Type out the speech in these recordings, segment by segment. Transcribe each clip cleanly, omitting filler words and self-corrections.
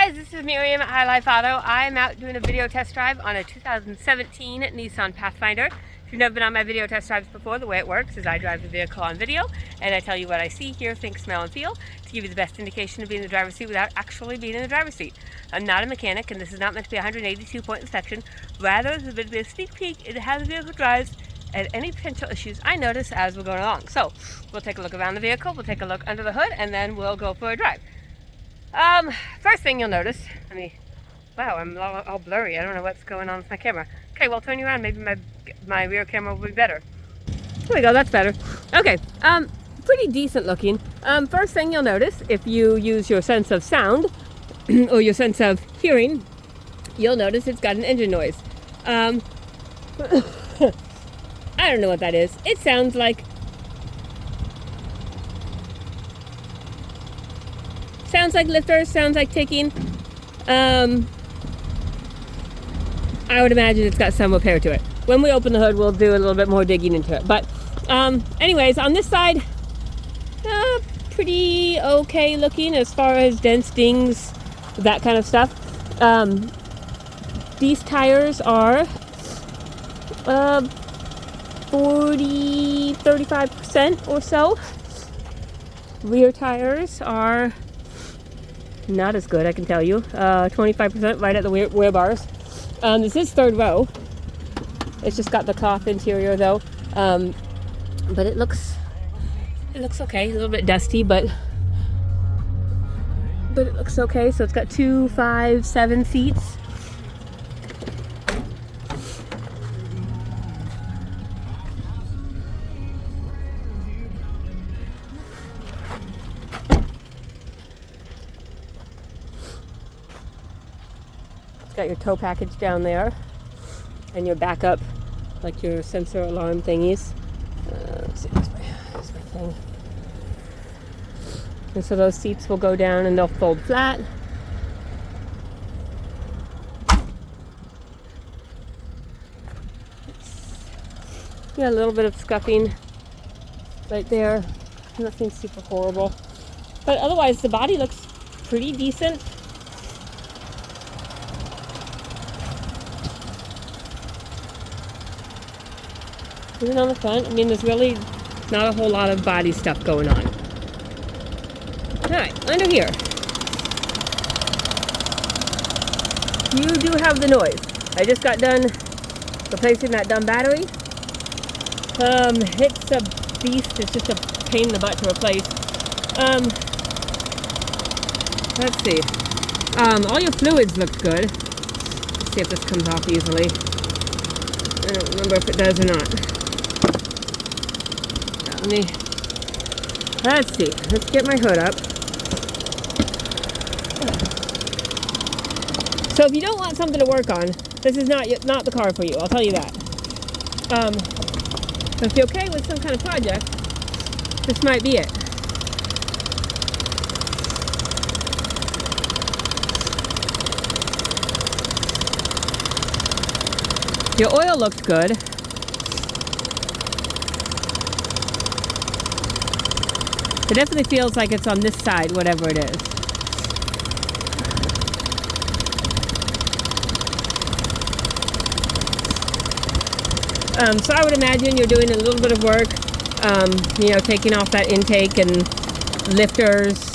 guys, this is Miriam at High Life Auto. I'm out doing a video test drive on a 2017 Nissan Pathfinder. If you've never been on my video test drives before, the way it works is I drive the vehicle on video and I tell you what I see, hear, think, smell, and feel to give you the best indication of being in the driver's seat without actually being in the driver's seat. I'm not a mechanic and this is not meant to be a 182-point inspection. Rather, this is meant to be a sneak peek into how the vehicle drives and any potential issues I notice as we're going along. So, we'll take a look around the vehicle, we'll take a look under the hood, and then we'll go for a drive. First thing you'll notice, wow, I'm all blurry. I don't know what's going on with my camera. Okay, well, turn you around. Maybe my rear camera will be better. There we go, that's better. Okay, pretty decent looking. First thing you'll notice, if you use your sense of sound or your sense of hearing, you'll notice it's got an engine noise. I don't know what that is. It sounds like lifters, sounds like ticking. I would imagine it's got some repair to it. When we open the hood, we'll do a little bit more digging into it. But anyways, on this side, pretty okay looking as far as dents, dings, that kind of stuff. These tires are 35% or so. Rear tires are not as good, I can tell you. 25% right at the rear bars. This is third row. It's just got the cloth interior though. But it looks okay. A little bit dusty, but it looks okay. So it's got 2, 5, 7 seats. Got your tow package down there and your backup, like your sensor alarm thingies. Let's see, that's my thing. And so those seats will go down and they'll fold flat. Yeah, a little bit of scuffing right there. Nothing super horrible. But otherwise the body looks pretty decent. Even on the front, there's really not a whole lot of body stuff going on. Alright, under here. You do have the noise. I just got done replacing that dumb battery. It's a beast. It's just a pain in the butt to replace. Let's see. All your fluids looked good. Let's see if this comes off easily. I don't remember if it does or not. Let's see. Let's get my hood up. So if you don't want something to work on, this is not the car for you. I'll tell you that. If you're okay with some kind of project, this might be it. Your oil looks good. It definitely feels like it's on this side, whatever it is. So I would imagine you're doing a little bit of work, taking off that intake and lifters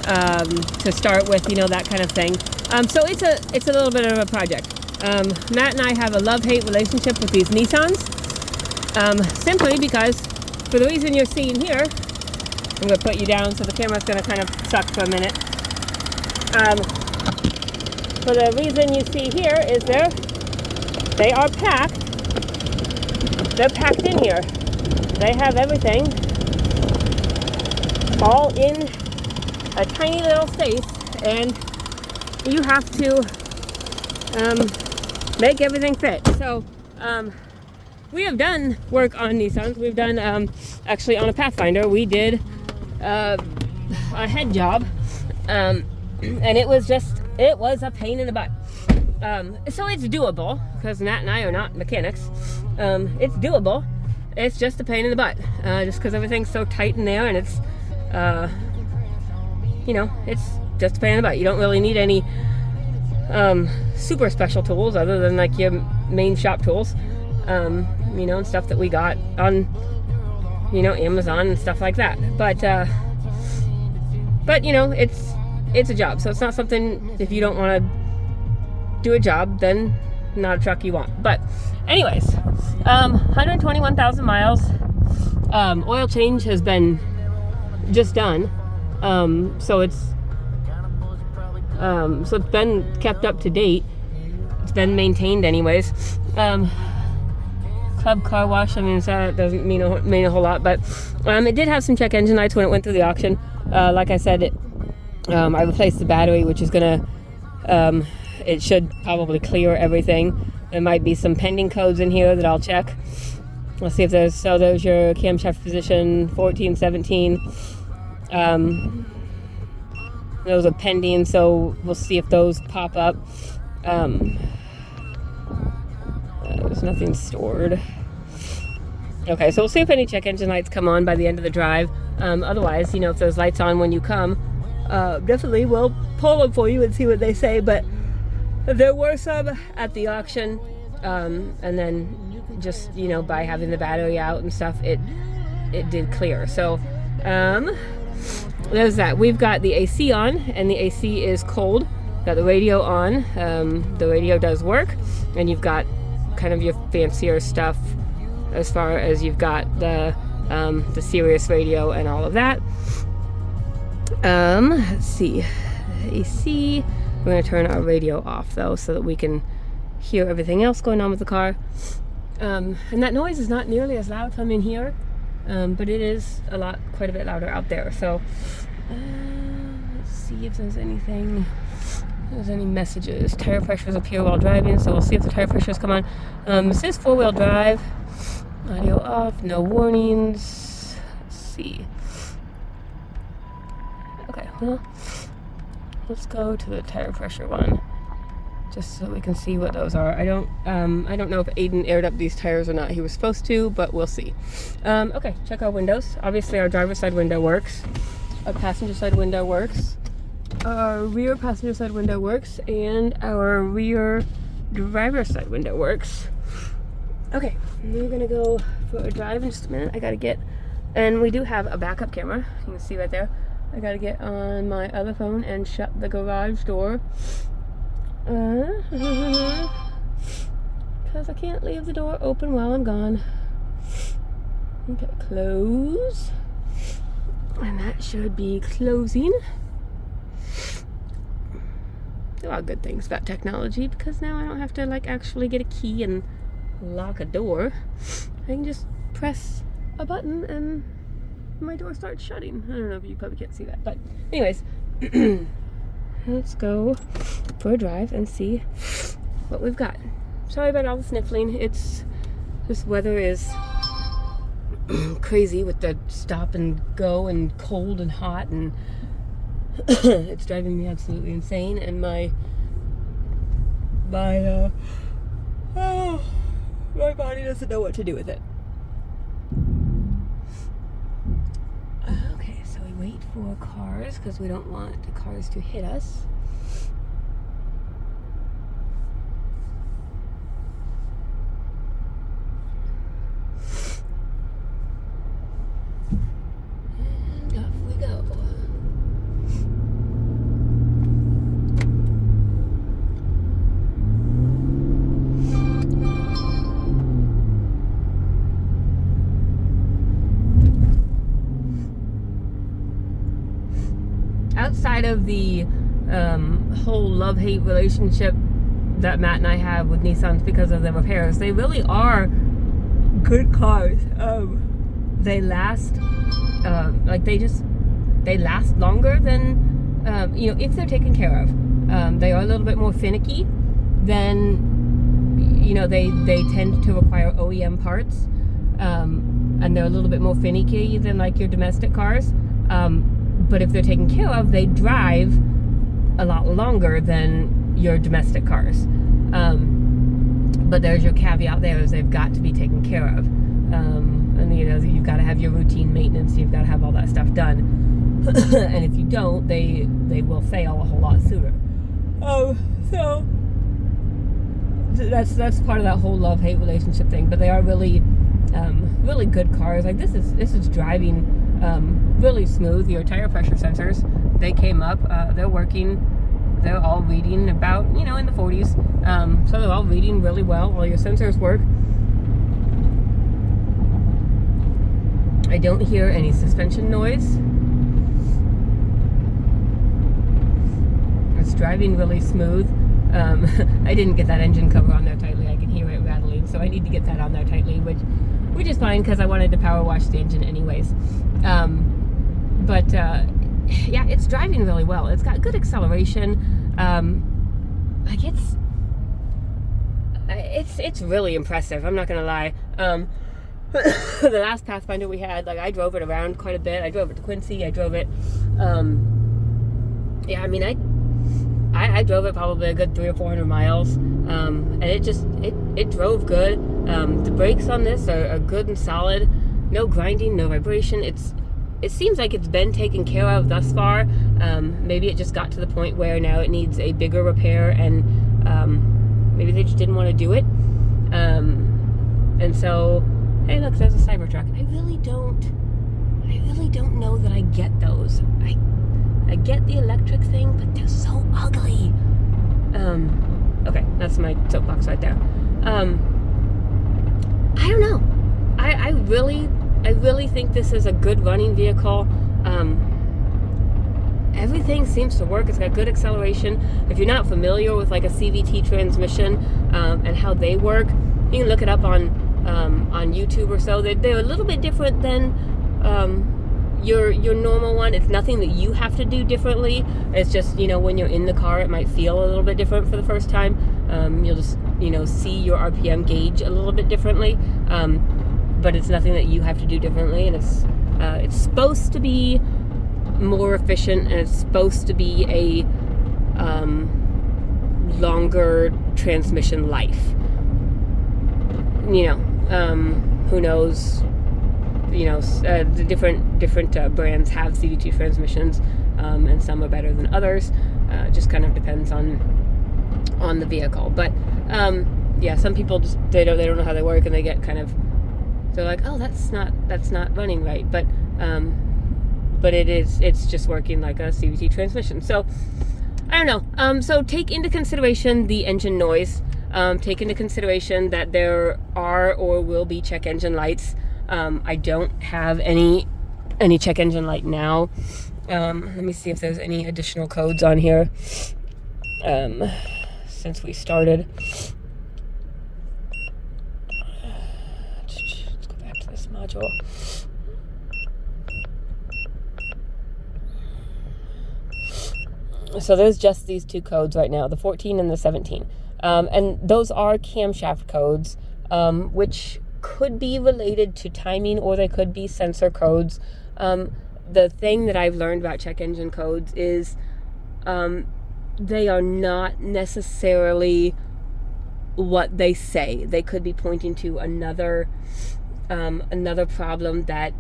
to start with, that kind of thing. So it's a little bit of a project. Matt and I have a love-hate relationship with these Nissans, simply because, for the reason you're seeing here, I'm going to put you down so the camera's going to kind of suck for a minute. For the reason you see here is they are packed. They're packed in here. They have everything all in a tiny little space, and you have to make everything fit. So we have done work on Nissans. We've done actually on a Pathfinder. We did a head job, and it was a pain in the butt. So it's doable, because Nat and I are not mechanics. It's doable. It's just a pain in the butt, just because everything's so tight in there, and it's it's just a pain in the butt. You don't really need any super special tools other than like your main shop tools, you know, and stuff that we got on, you know, Amazon and stuff like that. But you know, it's a job, so it's not something, if you don't want to do a job, then not a truck you want. But anyways, 121,000 miles. Oil change has been just done, so it's been kept up to date. It's been maintained anyways. Club car wash, I mean, that doesn't mean a whole lot, but it did have some check engine lights when it went through the auction. Like I said, I replaced the battery, which is gonna, it should probably clear everything. There might be some pending codes in here that I'll check. Let's see if there's, so there's your camshaft position 14, 17. Those are pending, so we'll see if those pop up. There's nothing stored. Okay, so we'll see if any check engine lights come on by the end of the drive. Otherwise, you know, if there's lights on when you come, definitely we'll pull them for you and see what they say. But there were some at the auction, and then just, you know, by having the battery out and stuff, it did clear. So there's that. We've got the AC on, and the AC is cold. Got the radio on. The radio does work, and you've got kind of your fancier stuff as far as you've got the Sirius radio and all of that. Let's see, AC. We're going to turn our radio off though, so that we can hear everything else going on with the car. And that noise is not nearly as loud from in here, but it is quite a bit louder out there. So let's see if there's any messages. Tire pressures appear while driving, so we'll see if the tire pressures come on. This is 4-wheel drive. Audio off, no warnings. Let's see. Okay, well, let's go to the tire pressure one, just so we can see what those are. I don't know if Aiden aired up these tires or not. He was supposed to, but we'll see. Okay, check our windows. Obviously, our driver's side window works. Our passenger side window works. Our rear passenger side window works, and our rear driver's side window works. Okay, we're gonna go for a drive in just a minute. I gotta get, and we do have a backup camera. You can see right there. I gotta get on my other phone and shut the garage door. Because I can't leave the door open while I'm gone. Okay, close. And that should be closing. There are good things about technology, because now I don't have to like actually get a key and lock a door. I can just press a button and my door starts shutting. I don't know if you probably can't see that, but anyways, let's go for a drive and see what we've got. Sorry about all the sniffling. This weather is crazy with the stop and go and cold and hot, and it's driving me absolutely insane, and my body doesn't know what to do with it. Okay, so we wait for cars because we don't want the cars to hit us. And off we go. Outside of the whole love-hate relationship that Matt and I have with Nissans because of the repairs, they really are good cars. They last, they last longer than, you know, if they're taken care of. They are a little bit more finicky than, you know, they tend to require OEM parts, and they're a little bit more finicky than like your domestic cars. But if they're taken care of, they drive a lot longer than your domestic cars. But there's your caveat there, is they've got to be taken care of. And you know, you've got to have your routine maintenance, you've got to have all that stuff done. And if you don't, they will fail a whole lot sooner. So that's part of that whole love-hate relationship thing. But they are really, really good cars. Like this is driving really smooth. Your tire pressure sensors, they came up. They're working. They're all reading about, in the 40s. So they're all reading really well. All your sensors work. I don't hear any suspension noise. It's driving really smooth. I didn't get that engine cover on there tightly. I can hear it rattling, so I need to get that on there tightly, which is fine because I wanted to power wash the engine anyways. Yeah, it's driving really well. It's got good acceleration. Like it's really impressive. I'm not gonna lie. The last Pathfinder we had, like I drove it around quite a bit. I drove it to Quincy. I drove it. Yeah, I mean, I drove it probably a good 300 or 400 miles, and it drove good. The brakes on this are good and solid. No grinding, no vibration. It seems like it's been taken care of thus far. Maybe it just got to the point where now it needs a bigger repair, and maybe they just didn't want to do it. And so, hey, look, there's a Cybertruck. I really don't know that I get those. I get the electric thing, but they're so ugly. Okay, that's my soapbox right there. I don't know. I really think this is a good running vehicle. Everything seems to work. It's got good acceleration. If you're not familiar with like a CVT transmission and how they work, you can look it up on YouTube or so. They're a little bit different than your normal one. It's nothing that you have to do differently. It's just, when you're in the car, it might feel a little bit different for the first time. You'll just, see your RPM gauge a little bit differently. But it's nothing that you have to do differently. And it's supposed to be more efficient, and it's supposed to be a longer transmission life. Who knows? The different brands have CVT transmissions, and some are better than others. Just kind of depends on the vehicle. But yeah, some people just they don't know how they work, and they get they're like, oh, that's not running right. But it's just working like a CVT transmission. So I don't know. So take into consideration the engine noise. Take into consideration that there are or will be check engine lights. I don't have any check engine light now. Let me see if there's any additional codes on here since we started. Let's go back to this module. So there's just these two codes right now, the 14 and the 17. And those are camshaft codes, which could be related to timing, or they could be sensor codes. The thing that I've learned about check engine codes is they are not necessarily what they say. They could be pointing to another problem that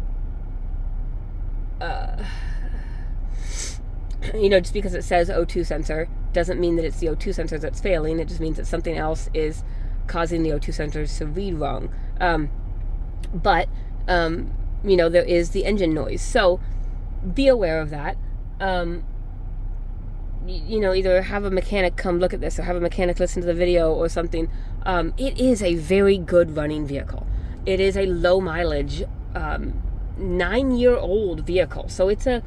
just because it says O2 sensor doesn't mean that it's the O2 sensor that's failing. It just means that something else is causing the O2 sensors to read wrong. But there is the engine noise. So be aware of that. Either have a mechanic come look at this, or have a mechanic listen to the video or something. It is a very good running vehicle. It is a low mileage, 9-year-old vehicle. So it's a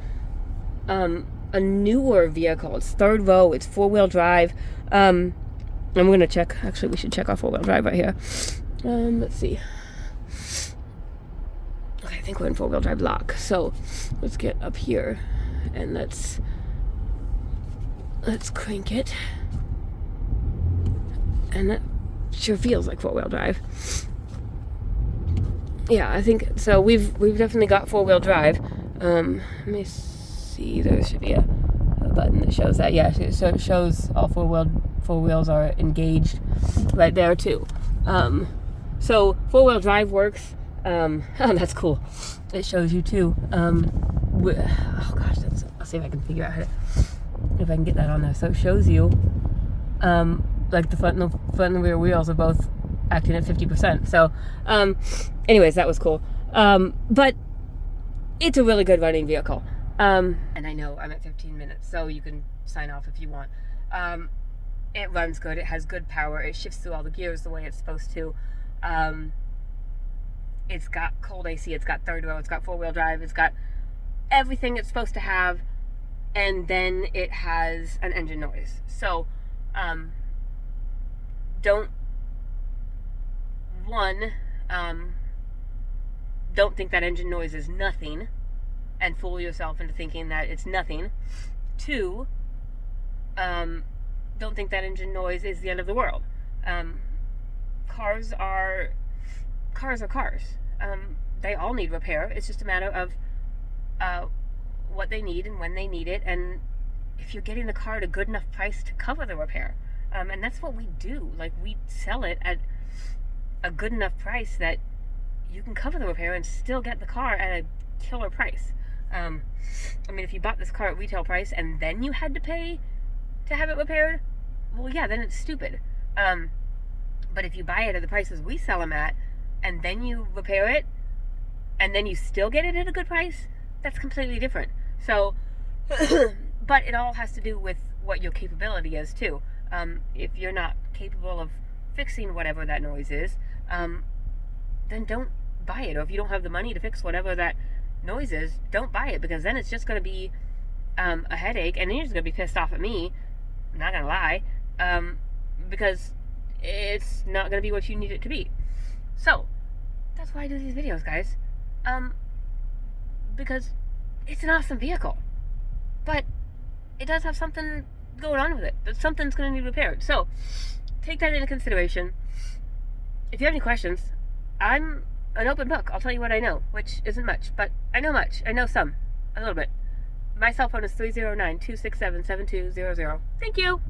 newer vehicle. It's third row. It's 4-wheel drive. I'm going to check. Actually, we should check our 4-wheel drive right here. Let's see. Okay, I think we're in 4-wheel drive lock. So let's get up here and let's crank it. And that sure feels like 4-wheel drive. Yeah, I think so. We've definitely got 4-wheel drive. Let me see. There should be a button that shows that. Yeah, so it shows all four wheels are engaged right there too. So 4-wheel drive works. Oh, that's cool. It shows you too. Oh gosh, I'll see if I can figure out if I can get that on there. So it shows you Like the front and the rear wheels are both acting at 50%. So, anyways, that was cool. But it's a really good running vehicle. And I know I'm at 15 minutes, so you can sign off if you want. It runs good. It has good power. It shifts through all the gears the way it's supposed to. It's got cold AC. It's got third row. It's got four-wheel drive. It's got everything it's supposed to have. And then it has an engine noise. So, don't think that engine noise is nothing and fool yourself into thinking that it's nothing. 2, don't think that engine noise is the end of the world. Cars are cars. They all need repair. It's just a matter of what they need and when they need it, and if you're getting the car at a good enough price to cover the repair. And that's what we do. Like, we sell it at a good enough price that you can cover the repair and still get the car at a killer price. I mean, if you bought this car at retail price and then you had to pay to have it repaired, well, yeah, then it's stupid. But if you buy it at the prices we sell them at, and then you repair it, and then you still get it at a good price, that's completely different. So, but it all has to do with what your capability is, too. If you're not capable of fixing whatever that noise is, then don't buy it. Or if you don't have the money to fix whatever that noise is, don't buy it, because then it's just going to be a headache, and then you're just going to be pissed off at me. I'm not going to lie, because it's not going to be what you need it to be. So, that's why I do these videos, guys. Because it's an awesome vehicle. But it does have something going on with it. Something's going to need repaired. So, take that into consideration. If you have any questions, I'm an open book. I'll tell you what I know, which isn't much, but I know much. I know some. A little bit. My cell phone is 309-267-7200. Thank you.